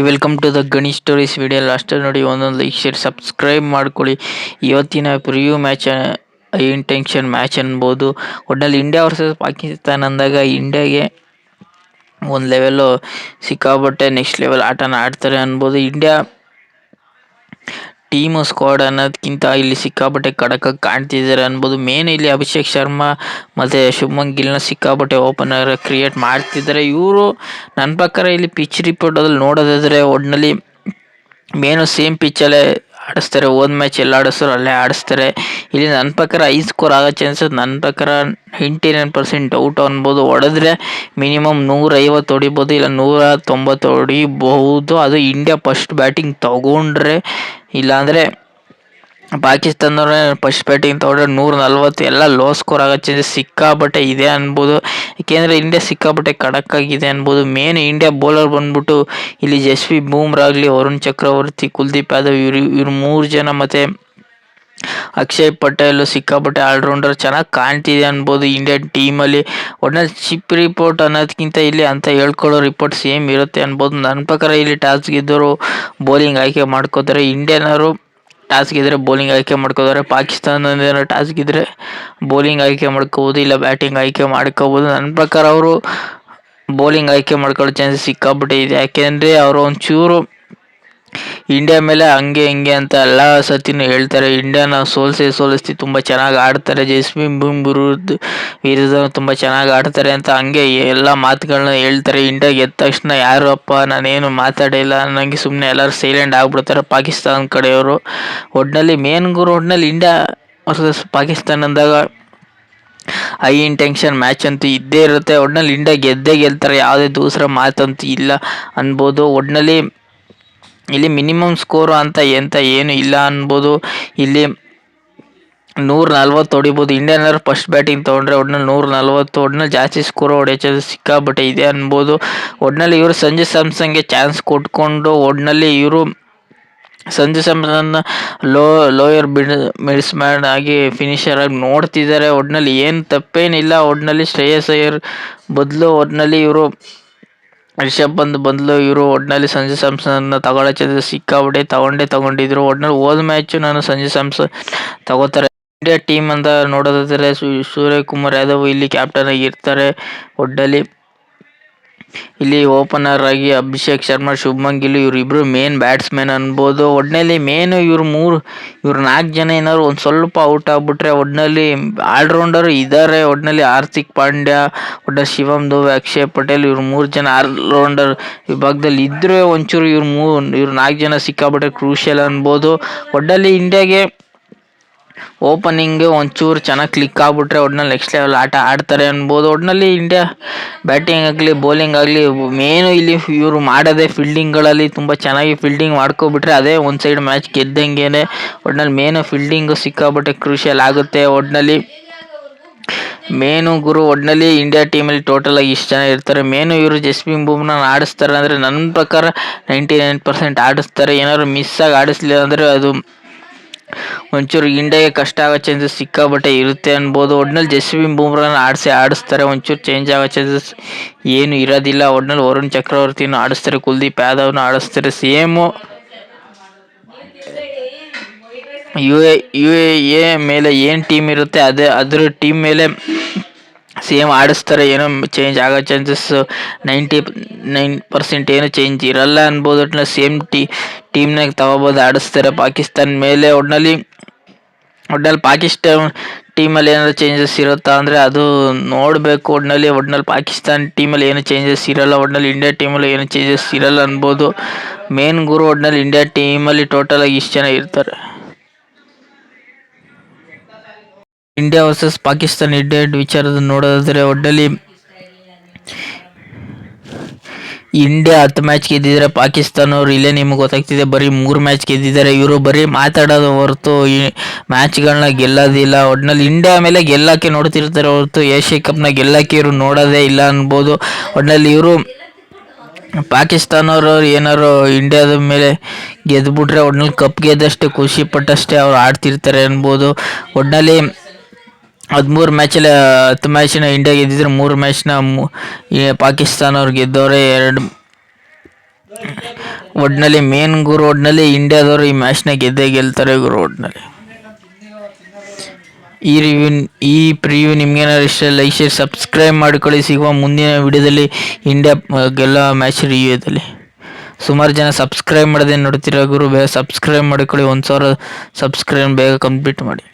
Welcome to the ಗಣಿ stories video. Last ನೋಡಿ ಒಂದೊಂದು ಲೈಕ್ ಶೇರ್ ಸಬ್ಸ್ಕ್ರೈಬ್ ಮಾಡ್ಕೊಳ್ಳಿ. ಇವತ್ತಿನ ಪ್ರಿವ್ಯೂ ಮ್ಯಾಚ್ ಇಂಟೆನ್ಷನ್ ಮ್ಯಾಚ್ ಅನ್ಬೋದು. ಒಟ್ನಲ್ಲಿ ಇಂಡಿಯಾ ವರ್ಸಸ್ ಪಾಕಿಸ್ತಾನ ಅಂದಾಗ ಇಂಡಿಯಾಗೆ ಒಂದು ಲೆವೆಲ್ಲು ಸಿಕ್ಕಾಬಟ್ಟೆ ನೆಕ್ಸ್ಟ್ ಲೆವೆಲ್ ಆಟನ ಆಡ್ತಾರೆ ಅನ್ಬೋದು. ಇಂಡಿಯಾ ಟೀಮು ಸ್ಕ್ವಾಡ್ ಅನ್ನೋದಕ್ಕಿಂತ ಇಲ್ಲಿ ಸಿಕ್ಕಾಬಟ್ಟೆ ಕಡಕಾಗಿ ಕಾಣ್ತಿದ್ದಾರೆ ಅನ್ಬೋದು. ಮೇನ್ ಇಲ್ಲಿ ಅಭಿಷೇಕ್ ಶರ್ಮಾ ಮತ್ತು ಶುಭ್ಮನ್ ಗಿಲ್ನ ಸಿಕ್ಕಾಬಟ್ಟೆ ಓಪನರ್ ಕ್ರಿಯೇಟ್ ಮಾಡ್ತಿದ್ದಾರೆ. ಇವರು ನನ್ನ ಪ್ರಕಾರ ಇಲ್ಲಿ ಪಿಚ್ ರಿಪೋರ್ಟಲ್ಲಿ ನೋಡೋದಾದರೆ ಒಟ್ಟಿನಲ್ಲಿ ಮೇನು ಸೇಮ್ ಪಿಚ್ಚಲ್ಲೇ ಆಡಿಸ್ತಾರೆ. ಹೋದ ಮ್ಯಾಚ್ ಎಲ್ಲ ಆಡಿಸ್ತಾರೆ ಅಲ್ಲೇ ಆಡಿಸ್ತಾರೆ. ಇಲ್ಲಿ ನನ್ನ ಪ್ರಕಾರ ಐ ಸ್ಕೋರ್ ಆಗೋ ಚಾನ್ಸಸ್ ನನ್ನ ಪ್ರಕಾರ 99% ಡೌಟ್ ಅನ್ಬೋದು. ಹೊಡೆದ್ರೆ ಮಿನಿಮಮ್ 150 ಹೊಡಿಬೋದು, ಇಲ್ಲ 190 ಹೊಡಿಬಹುದು. ಅದು ಇಂಡಿಯಾ ಫಸ್ಟ್ ಬ್ಯಾಟಿಂಗ್ ತಗೊಂಡ್ರೆ. ಇಲ್ಲಾಂದರೆ ಪಾಕಿಸ್ತಾನದವ್ರೆ ಫಸ್ಟ್ ಬ್ಯಾಟಿಂಗ್ ತಗೊಂಡ್ರೆ 140 ಎಲ್ಲ ಲೋ ಸ್ಕೋರ್ ಆಗೋ ಚಾನ್ಸಸ್ ಸಿಕ್ಕಾಬಟ್ಟೆ ಇದೆ ಅನ್ಬೋದು. ಏಕೆಂದರೆ ಇಂಡಿಯಾ ಸಿಕ್ಕಾಬಟ್ಟೆ ಖಡಕ್ಕಾಗಿದೆ ಅನ್ಬೋದು. ಮೇನ್ ಇಂಡಿಯಾ ಬೌಲರ್ ಬಂದ್ಬಿಟ್ಟು ಇಲ್ಲಿ ಜಸ್ಪ್ರೀತ್ ಬೂಮ್ರಾ ಆಗಲಿ, ವರುಣ್ ಚಕ್ರವರ್ತಿ, ಕುಲ್ದೀಪ್ ಯಾದವ್ ಇವ್ರು 3 ಜನ ಮತ್ತು ಅಕ್ಷಯ್ ಪಟೇಲ್ ಸಿಕ್ಕಾಪಟ್ಟೆ ಆಲ್ರೌಂಡರ್ ಚೆನ್ನಾಗಿ ಕಾಣ್ತಿದೆ ಅನ್ಬೋದು ಇಂಡಿಯನ್ ಟೀಮಲ್ಲಿ. ಒಟ್ನಲ್ಲಿ ಚಿಪ್ ರಿಪೋರ್ಟ್ ಅನ್ನೋದಕ್ಕಿಂತ ಇಲ್ಲಿ ಅಂತ ಹೇಳ್ಕೊಳ್ಳೋ ರಿಪೋರ್ಟ್ ಸೇಮ್ ಇರುತ್ತೆ ಅನ್ಬೋದು. ನನ್ನ ಪ್ರಕಾರ ಇಲ್ಲಿ ಟಾಸ್ ಗೆದ್ದವರು ಬೌಲಿಂಗ್ ಆಯ್ಕೆ ಮಾಡ್ಕೋತಾರೆ. ಇಂಡಿಯನ್ನರು ಟಾಸ್ ಗೆದ್ರೆ ಬೌಲಿಂಗ್ ಆಯ್ಕೆ ಮಾಡ್ಕೋತಾರೆ. ಪಾಕಿಸ್ತಾನದ ಟಾಸ್ ಗೆದ್ರೆ ಬೌಲಿಂಗ್ ಆಯ್ಕೆ ಮಾಡ್ಕೋಬೋದು, ಇಲ್ಲ ಬ್ಯಾಟಿಂಗ್ ಆಯ್ಕೆ ಮಾಡ್ಕೋಬೋದು. ನನ್ನ ಪ್ರಕಾರ ಅವರು ಬೌಲಿಂಗ್ ಆಯ್ಕೆ ಮಾಡ್ಕೊಳ್ಳೋ ಚಾನ್ಸಸ್ ಸಿಕ್ಕಾಪಟ್ಟೆ ಇದೆ. ಯಾಕೆಂದರೆ ಅವರು ಒಂಚೂರು ಇಂಡಿಯಾ ಮೇಲೆ ಹಂಗೆ ಹಿಂಗೆ ಅಂತ ಎಲ್ಲ ಸತಿನೂ ಹೇಳ್ತಾರೆ. ಇಂಡಿಯಾನ ಸೋಲಿಸ್ತಿ ತುಂಬ ಚೆನ್ನಾಗಿ ಆಡ್ತಾರೆ, ಜಸ್ಪ್ರೀತ್ ಬೂಮ್ರಾ ವಿರುದ್ಧ ತುಂಬ ಚೆನ್ನಾಗಿ ಆಡ್ತಾರೆ ಅಂತ ಹಂಗೆ ಎಲ್ಲ ಮಾತುಗಳನ್ನ ಹೇಳ್ತಾರೆ. ಇಂಡಿಯಾ ಗೆದ್ದ ತಕ್ಷಣ ಯಾರಪ್ಪ ನಾನೇನು ಮಾತಾಡಿಲ್ಲ ನನಗೆ ಸುಮ್ಮನೆ ಎಲ್ಲರೂ ಸೈಲೆಂಟ್ ಆಗ್ಬಿಡ್ತಾರೆ ಪಾಕಿಸ್ತಾನ ಕಡೆಯವರು. ಒಟ್ಟಿನಲ್ಲಿ ಒಟ್ಟಿನಲ್ಲಿ ಇಂಡಿಯಾ ವರ್ಸಸ್ ಪಾಕಿಸ್ತಾನ ಅಂದಾಗ ಹೈ ಇಂಟೆನ್ಷನ್ ಮ್ಯಾಚ್ ಅಂತೂ ಇದ್ದೇ ಇರುತ್ತೆ. ಒಟ್ಟಿನಲ್ಲಿ ಇಂಡಿಯಾ ಗೆಲ್ತಾರೆ, ಯಾವುದೇ ದೂಸರ ಮಾತಂತೂ ಇಲ್ಲ ಅನ್ಬೋದು. ಒಟ್ಟಿನಲ್ಲಿ ಇಲ್ಲಿ ಮಿನಿಮಮ್ ಸ್ಕೋರು ಅಂತ ಏನು ಇಲ್ಲ ಅನ್ಬೋದು. ಇಲ್ಲಿ 140 ಹೊಡಿಬೋದು. ಇಂಡಿಯನ್ನರು ಫಸ್ಟ್ ಬ್ಯಾಟಿಂಗ್ ತೊಗೊಂಡ್ರೆ ಒಟ್ಟಿನಲ್ಲಿ 140, ಒಟ್ಟಿನಲ್ಲಿ ಜಾಸ್ತಿ ಸ್ಕೋರ್ ಹೊಡೆಯೋ ಚಾನ್ಸ್ ಸಿಕ್ಕಾಬಟ್ಟೆ ಇದೆ ಅನ್ಬೋದು. ಒಟ್ಟಿನಲ್ಲಿ ಇವರು ಸಂಜು ಸ್ಯಾಮ್ಸನ್ಗೆ ಚಾನ್ಸ್ ಕೊಟ್ಕೊಂಡು ಒಟ್ಟಿನಲ್ಲಿ ಇವರು ಸಂಜು ಸ್ಯಾಮ್ಸನ್ನ ಲೋಯರ್ ಮಿಡ್ಸ್ ಮ್ಯಾನ್ ಆಗಿ ಫಿನಿಷರ್ ಆಗಿ ನೋಡ್ತಿದ್ದಾರೆ. ಒಟ್ಟಿನಲ್ಲಿ ಏನು ತಪ್ಪೇನಿಲ್ಲ. ಒಟ್ಟಿನಲ್ಲಿ ಶ್ರೇಯಸ್ ಅಯ್ಯರ್ ಬದಲು ಒಟ್ಟಿನಲ್ಲಿ ಇವರು ರಿಷಬ್ ಪಂತ್ ಬದಲು ಇವರು ಒಟ್ಟಿನಲ್ಲಿ ಸಂಜು ಸ್ಯಾಮ್ಸನ್ನ ತಗೊಳ್ಳೋ ಚಾನ್ಸಸ್ ಸಿಕ್ಕಾಬಿಟ್ಟೆ ತಗೊಂಡಿದ್ರು. ಒಟ್ಟಿನಲ್ಲಿ ಹೋದ ಮ್ಯಾಚು ನಾನು ಸಂಜು ಸ್ಯಾಮ್ಸನ್ ತಗೋತಾರೆ. ಇಂಡಿಯಾ ಟೀಮ್ ಅಂತ ನೋಡೋದಾದರೆ ಸೂರ್ಯಕುಮಾರ್ ಯಾದವ್ ಇಲ್ಲಿ ಕ್ಯಾಪ್ಟನ್ ಆಗಿರ್ತಾರೆ. ಒಟ್ಟಿನಲ್ಲಿ ಇಲ್ಲಿ ಓಪನರ್ ಆಗಿ ಅಭಿಷೇಕ್ ಶರ್ಮಾ, ಶುಭ್ಮನ್ ಗಿಲ್ ಇವರಿಬ್ಬರು ಮೇನ್ ಬ್ಯಾಟ್ಸ್ಮನ್ ಅನ್ಬೋದು. ಒಟ್ಟಿನಲ್ಲಿ ಮೇನು ಇವ್ರು 4 ಜನ ಏನಾದ್ರು ಒಂದು ಸ್ವಲ್ಪ ಔಟ್ ಆಗ್ಬಿಟ್ರೆ ಒಟ್ಟಿನಲ್ಲಿ ಆಲ್ರೌಂಡರ್ ಇದ್ದಾರೆ. ಒಟ್ಟಿನಲ್ಲಿ ಹಾರ್ದಿಕ್ ಪಾಂಡ್ಯ, ಒಟ್ಟಿನಲ್ಲಿ ಶಿವಮ್ ದುಬೆ, ಅಕ್ಷಯ್ ಪಟೇಲ್ ಇವ್ರು 3 ಜನ ಆಲ್ರೌಂಡರ್ ವಿಭಾಗದಲ್ಲಿ ಇದ್ದರೆ ಒಂಚೂರು ಇವ್ರು 4 ಜನ ಸಿಕ್ಕಾಬಿಟ್ರೆ ಕ್ರೂಷಿಯಲ್ ಅನ್ಬೋದು. ಒಟ್ಟಿನಲ್ಲಿ ಇಂಡಿಯಾಗೆ ಓಪನಿಂಗ್ ಒಂಚೂರು ಚೆನ್ನಾಗಿ ಕ್ಲಿಕ್ ಆಗ್ಬಿಟ್ರೆ ಒಟ್ಟಿನಲ್ಲಿ ನೆಕ್ಸ್ಟ್ ಲೆವೆಲ್ ಆಟ ಆಡ್ತಾರೆ ಅನ್ಬೋದು. ಒಟ್ಟಿನಲ್ಲಿ ಇಂಡಿಯಾ ಬ್ಯಾಟಿಂಗ್ ಆಗಲಿ ಬೌಲಿಂಗ್ ಆಗಲಿ ಮೇನು ಇಲ್ಲಿ ಇವರು ಮಾಡೋದೇ ಫೀಲ್ಡಿಂಗ್ಗಳಲ್ಲಿ ತುಂಬ ಚೆನ್ನಾಗಿ ಫೀಲ್ಡಿಂಗ್ ಮಾಡ್ಕೊಬಿಟ್ರೆ ಅದೇ ಒಂದು ಸೈಡ್ ಮ್ಯಾಚ್ ಗೆದ್ದಂಗೆ. ಒಟ್ಟಿನಲ್ಲಿ ಮೇನು ಫೀಲ್ಡಿಂಗು ಸಿಕ್ಕಾಬಿಟ್ಟೆ ಕ್ರೂಷಿಯಲ್ ಆಗುತ್ತೆ. ಒಟ್ಟಿನಲ್ಲಿ ಒಟ್ಟಿನಲ್ಲಿ ಇಂಡಿಯಾ ಟೀಮಲ್ಲಿ ಟೋಟಲ್ ಆಗಿ ಇಷ್ಟು ಜನ ಇರ್ತಾರೆ. ಇವರು ಜಸ್ಪ್ರೀತ್ ಬೂಮ್ರಾ ಆಡಿಸ್ತಾರೆ ಅಂದರೆ ನನ್ನ ಪ್ರಕಾರ 99% ಆಡಿಸ್ತಾರೆ. ಏನಾದ್ರು ಮಿಸ್ ಆಗಿ ಆಡಿಸ್ಲಿಲ್ಲ ಅಂದರೆ ಅದು ಒಂಚೂರು ಇಂಡಿಯಾಗೆ ಕಷ್ಟ ಆಗೋ ಚಾನ್ಸಸ್ ಸಿಕ್ಕಾಬಟ್ಟೆ ಇರುತ್ತೆ ಅನ್ಬೋದು. ಒಟ್ಟಿನಲ್ಲಿ ಜಸ್ಪ್ರೀತ್ ಬೂಮ್ರಾನ ಆಡಿಸ್ತಾರೆ. ಒಂಚೂರು ಚೇಂಜ್ ಆಗೋ ಚಾನ್ಸಸ್ ಏನು ಇರೋದಿಲ್ಲ. ಒಟ್ಟಿನಲ್ಲಿ ವರುಣ್ ಚಕ್ರವರ್ತಿನೂ ಆಡಿಸ್ತಾರೆ, ಕುಲ್ದೀಪ್ ಯಾದವ್ನ ಆಡಿಸ್ತಾರೆ. ಸೇಮು ಯು ಎ ಮೇಲೆ ಏನು ಟೀಮ್ ಇರುತ್ತೆ ಅದ್ರ ಟೀಮ್ ಮೇಲೆ ಸೇಮ್ ಆಡಿಸ್ತಾರೆ. ಏನೋ ಚೇಂಜ್ ಆಗೋ ಚಾನ್ಸಸ್ 99% ಏನು ಚೇಂಜ್ ಇರಲ್ಲ ಅನ್ಬೋದು. ಒಟ್ಟಿನಲ್ಲಿ ಸೇಮ್ ಟೀಮ್ನಾಗ ತಗೋಬೋದು, ಆಡಿಸ್ತಾರೆ ಪಾಕಿಸ್ತಾನ ಮೇಲೆ. ಒಟ್ಟಿನಲ್ಲಿ ಪಾಕಿಸ್ತಾನ ಟೀಮಲ್ಲಿ ಏನಾದ್ರು ಚೇಂಜಸ್ ಇರುತ್ತಾ ಅಂದರೆ ಅದು ನೋಡಬೇಕು. ಒಟ್ಟಿನಲ್ಲಿ ಪಾಕಿಸ್ತಾನ ಟೀಮಲ್ಲಿ ಏನು ಚೇಂಜಸ್ ಇರಲ್ಲ. ಒಟ್ಟಿನಲ್ಲಿ ಇಂಡಿಯಾ ಟೀಮಲ್ಲಿ ಏನು ಚೇಂಜಸ್ ಇರಲ್ಲ ಅನ್ಬೋದು. ಒಟ್ಟಿನಲ್ಲಿ ಇಂಡಿಯಾ ಟೀಮಲ್ಲಿ ಟೋಟಲ್ ಆಗಿ ಇಷ್ಟು ಜನ ಇರ್ತಾರೆ. ಇಂಡಿಯಾ ವರ್ಸಸ್ ಪಾಕಿಸ್ತಾನ ಹೆಡ್ ವಿಚಾರದ ನೋಡೋದಾದರೆ ಒಟ್ಟಿನಲ್ಲಿ ಇಂಡಿಯಾ 10 ಮ್ಯಾಚ್ ಗೆದ್ದಿದ್ದಾರೆ. ಪಾಕಿಸ್ತಾನವ್ರು ಇಲ್ಲೇ ನಿಮ್ಗೆ ಗೊತ್ತಾಗ್ತಿದೆ ಬರೀ 3 ಮ್ಯಾಚ್ ಗೆದ್ದಿದ್ದಾರೆ. ಇವರು ಬರೀ ಮಾತಾಡೋದು ಹೊರತು ಈ ಮ್ಯಾಚ್ಗಳನ್ನ ಗೆಲ್ಲೋದಿಲ್ಲ. ಒಟ್ಟಿನಲ್ಲಿ ಇಂಡಿಯಾ ಮೇಲೆ ಗೆಲ್ಲಕ್ಕೆ ನೋಡ್ತಿರ್ತಾರೆ ಹೊರತು ಏಷ್ಯಾ ಕಪ್ನ ಗೆಲ್ಲಕ್ಕೆ ಇವರು ನೋಡೋದೇ ಇಲ್ಲ ಅನ್ಬೋದು. ಒಟ್ಟಿನಲ್ಲಿ ಇವರು ಪಾಕಿಸ್ತಾನವರು ಏನಾರು ಇಂಡಿಯಾದ ಮೇಲೆ ಗೆದ್ದುಬಿಟ್ರೆ ಒಟ್ಟಿನಲ್ಲಿ ಕಪ್ ಗೆದ್ದಷ್ಟೇ ಖುಷಿ ಪಟ್ಟಷ್ಟೇ ಅವ್ರು ಆಡ್ತಿರ್ತಾರೆ ಅನ್ಬೋದು. ಒಟ್ಟಿನಲ್ಲಿ 13 ಮ್ಯಾಚಲ್ಲಿ 10 ಮ್ಯಾಚ್ನ ಇಂಡಿಯಾ ಗೆದ್ದಿದ್ರೆ 3 ಮ್ಯಾಚ್ನ ಪಾಕಿಸ್ತಾನ ಅವ್ರು ಗೆದ್ದವ್ರೆ. ಒಟ್ನಲ್ಲಿ ಮೇನ್ ಗುರು ಒಟ್ನಲ್ಲಿ ಇಂಡಿಯಾದವರು ಈ ಮ್ಯಾಚ್ನ ಗೆದ್ದೇ ಗೆಲ್ತಾರೆ ಗುರು ಒಟ್ನಲ್ಲಿ. ಈ ಪ್ರಿವ್ಯೂ ನಿಮ್ಗೇನಾದ್ರು ಇಷ್ಟ ಲೈಕ್ ಶೇರ್ ಸಬ್ಸ್ಕ್ರೈಬ್ ಮಾಡ್ಕೊಳ್ಳಿ. ಸಿಗುವ ಮುಂದಿನ ವಿಡಿಯೋದಲ್ಲಿ ಇಂಡಿಯಾ ಗೆಲ್ಲೋ ಮ್ಯಾಚ್ ರಿವ್ಯೂದಲ್ಲಿ. ಸುಮಾರು ಜನ ಸಬ್ಸ್ಕ್ರೈಬ್ ಮಾಡದೆ ನೋಡ್ತಿರೋ ಗುರು, ಬೇಗ ಸಬ್ಸ್ಕ್ರೈಬ್ ಮಾಡ್ಕೊಳ್ಳಿ. 1,000 ಸಬ್ಸ್ಕ್ರೈಬ್ ಬೇಗ ಕಂಪ್ಲೀಟ್ ಮಾಡಿ.